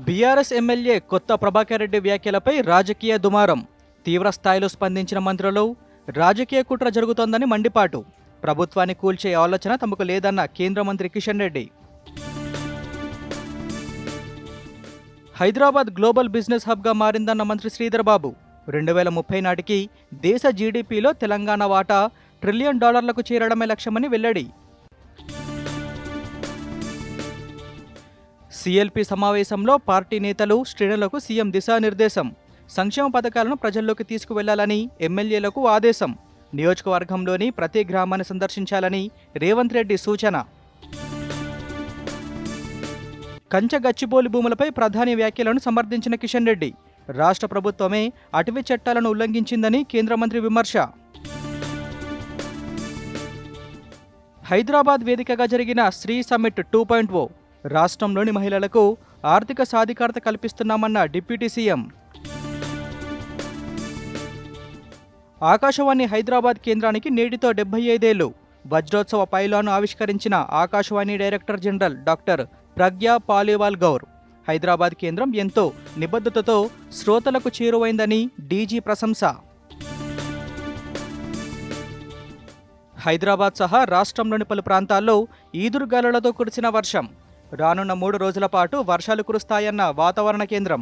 BRS MLA కొత్త ప్రభాకర్ రెడ్డి వ్యాఖ్యలపై రాజకీయ దుమారం. తీవ్ర స్థాయిలో స్పందించిన మంత్రులు రాజకీయ కుట్ర జరుగుతోందని మండిపాటు. ప్రభుత్వాన్ని కూల్చే ఆలోచన తమకు లేదన్న కేంద్ర మంత్రి కిషన్ రెడ్డి. హైదరాబాద్ గ్లోబల్ బిజినెస్ హబ్గా మారిందన్న మంత్రి శ్రీధర్ బాబు. 2030 నాటికి దేశ జీడీపీలో తెలంగాణ వాటా $1 ట్రిలియన్ చేరడమే లక్ష్యమని వెల్లడి. సీఎల్పీ సమావేశంలో పార్టీ నేతలు శ్రేణులకు సీఎం దిశానిర్దేశం. సంక్షేమ పథకాలను ప్రజల్లోకి తీసుకువెళ్లాలని ఎమ్మెల్యేలకు ఆదేశం. నియోజకవర్గంలోని ప్రతి గ్రామాన్ని సందర్శించాలని రేవంత్ రెడ్డి సూచన. కంచె గచ్చిబౌలి భూములపై ప్రధాని వ్యాఖ్యలను సమర్థించిన కిషన్ రెడ్డి. రాష్ట్ర ప్రభుత్వమే అటవీ చట్టాలను ఉల్లంఘించిందని కేంద్ర మంత్రి విమర్శ. హైదరాబాద్ వేదికగా జరిగిన శ్రీ సమ్మిట్ 2.0. రాష్ట్రంలోని మహిళలకు ఆర్థిక సాధికారత కల్పిస్తున్నామన్న డిప్యూటీ సీఎం. ఆకాశవాణి హైదరాబాద్ కేంద్రానికి నేటితో 75 ఏళ్లు. వజ్రోత్సవ పైలాను ఆవిష్కరించిన Akashvani director general doctor Pragya Paliwal Gaur. Hyderabad కేంద్రం ఎంతో నిబద్ధతతో శ్రోతలకు చేరువైందని డీజీ ప్రశంస. హైదరాబాద్ సహా రాష్ట్రంలోని పలు ప్రాంతాల్లో ఈదురుగాలులతో కురిసిన వర్షం. రానున్న 3 రోజుల పాటు వర్షాలు కురుస్తాయన్న వాతావరణ కేంద్రం.